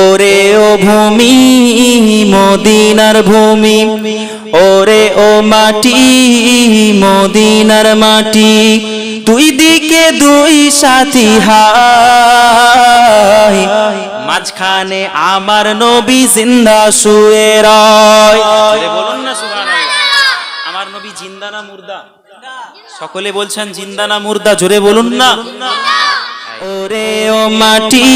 ওরে ও ভূমি মদিনার ভূমি, ওরে ও মাটি মদিনার মাটি, দুই দিকে দুই সাথী হায়, মাঝখানে আমার নবী জিন্দা শুয়ে রয়। বলুন না সুবহানাল্লাহ। আমার নবী জিন্দা না মুর্দা? সকলে বলছেন জিন্দা না মুর্দা, জোরে বলুন না। ওরে ও মাটি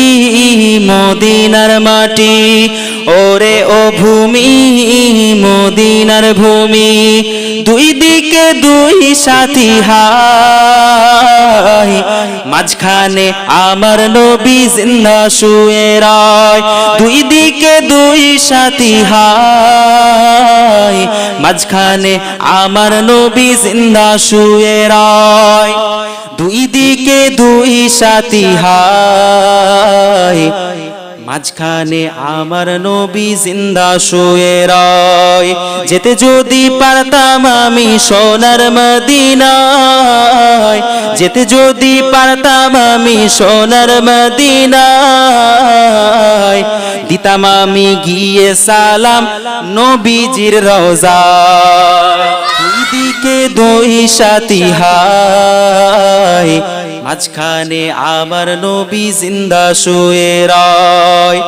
মদিনার মাটি, ওরে ও ভূমি মদিনার ভূমি, দুই দিকে দুই সাথী হায়, মাঝখানে আমার নবী জিন্দা শুয়ে রয়। দুই দিকে দুই সাথী হায়, মাঝখানে আমার নবী জিন্দা শুয়ে রয়। দুই দিকে দুই সাথী হায়, মাঝখানে আমার নবী জিন্দা শুয়ে রয়। যেতে যদি পারতাম আমি সোনার মদিনায়, যেতে যদি পারতাম আমি সোনার মদিনায়, দিতাম আমি গিয়ে সালাম নবীজির রওজায়। দুই দিকে দুই সাথী হায়, মাঝখানে আমার নবী জিন্দা শুয়ে রয়।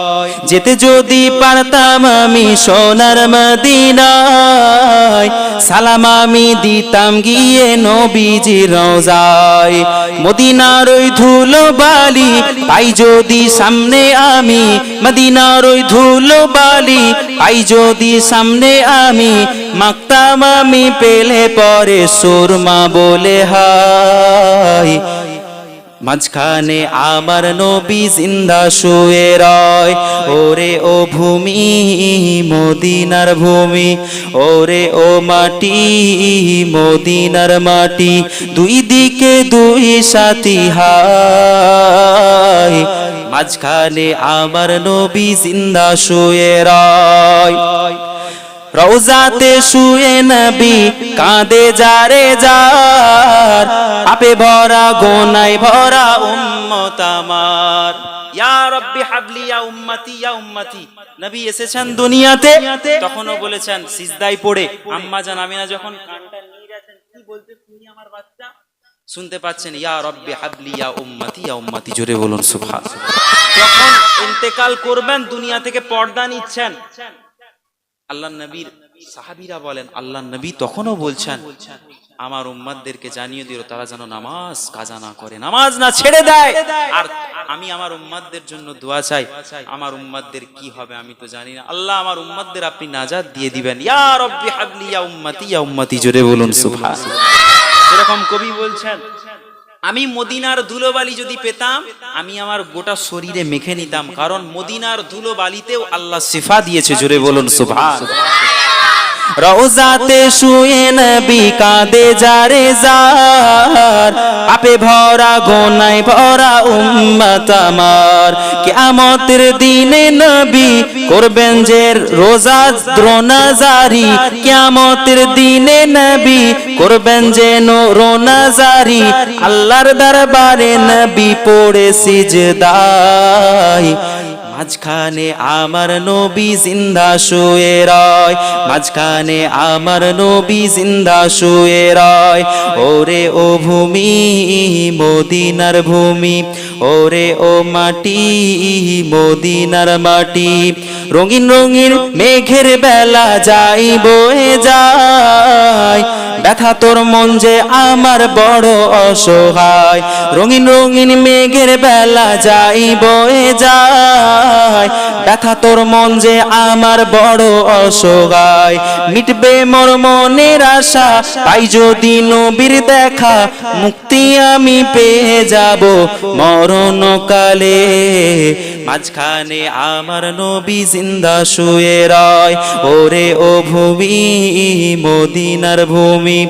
যেতে যদি পারতাম আমি সোনার মদিনায়, সালাম আমি দিতাম গিয়ে নবীজির রওজায়। মদিনার ওই ধুলো বালি পাই যদি সামনে আমি, মদিনার ওই ধুলো বালি পাই যদি সামনে আমি, মাগতাম আমি পেলে পরে সুরমা বলে হায়, মাঝখানে আমার নবী জিন্দা শুয়ে রয়। ওরে ও ভূমি মদিনার ভূমি, ওরে ও মাটি মদিনার মাটি, দুই দিকে দুই সাথী হায়, মাঝখানে আমার নবী জিন্দা শুয়ে রয়। রওজাতে শুয়ে নবী কাঁদে যারে যার, পাপে ভরা গোনায় ভরা উম্মত আমার। ইয়া রাব্বি হাবলি ইয়া উম্মতি ইয়া উম্মতি। নবী এসেছেন দুনিয়াতে, তখনও বলেছেন সিজদায় পড়ে, আম্মা জান আমিনা যখন কানটা নিয়ে গেছেন কি বলতে, তুমি আমার বাচ্চা শুনতে পাচ্ছেন, ইয়া রাব্বি হাবলি ইয়া উম্মতি, জোরে বলুন সুবহানাল্লাহ। যখন ইন্তেকাল করবেন দুনিয়া থেকে পর্দা নিচ্ছেন, আল্লাহ নবীর সাহাবীরা বলেন আল্লাহ নবী তখনও বলছেন আমার উম্মতদেরকে জানিয়ে দিও তারা যেন নামাজ কাজা না করে, নামাজ না ছেড়ে দেয়। আর আমি আমার উম্মতদের জন্য দোয়া চাই, আমার উম্মতদের কি হবে আমি তো জানি না, আল্লাহ আমার উম্মতদের আপনি নাজাত দিয়ে দিবেন। ইয়া রাব্বি হাবলি ইয়া উম্মতি, জোরে বলুন সুবহানাল্লাহ। এরকম কবি বলছেন আমি মদিনার ধুলোবালি যদি পেতাম আমি আমার গোটা শরীরে মেখে নিতাম, কারণ মদিনার ধুলোবালিতেও আল্লাহ শিফা দিয়েছে, জোরে বলুন সুবহানাল্লাহ। রওজাতে শুয়ে নবী কাঁদে যারে যার, পাপে ভরা গোনায় ভরা উম্মত আমার। কিয়ামতের দিনে নবী করবেন যে রোজা দ্রোনা জারি, কিয়ামতের দিনে নবী করবেন যে রোনা জারি, আল্লাহর দরবারে নবী পড়ে সিজদায়, মাঝখানে আমার নবী জিন্দা শুয়ে রয়, মাঝখানে আমার নবী জিন্দা শুয়ে রয়। ওরে ও ভূমি মদিনার ভূমি, ওরে ও মাটি মদিনার মাটি, রঙিন রঙিন মেঘের বেলা যাই বয়ে যায়, ব্যথা তোর মন যে আমার বড় অসহায়। রঙিন রঙিন মেঘের বেলা যাই বয়ে যায়, ব্যথা তোর মন যে আমার বড় অসহায়। মিটবে মোর মনের আশা পাই যদি নবীর দেখা, মুক্তি আমি পেয়ে যাব মরণকালে, মাঝখানে আমার নবী জিন্দা শুয়ে রয়। ওরে ও ভূমি মদিনার ভূমি,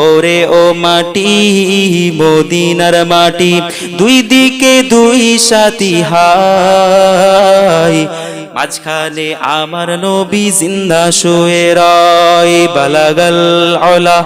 ওরে ও মাটি মদিনার মাটি, দুই দিকে দুই সাথী হায়, মাঝখানে আমার নবী জিন্দা শুয়ে রয়। বালাগাল আলা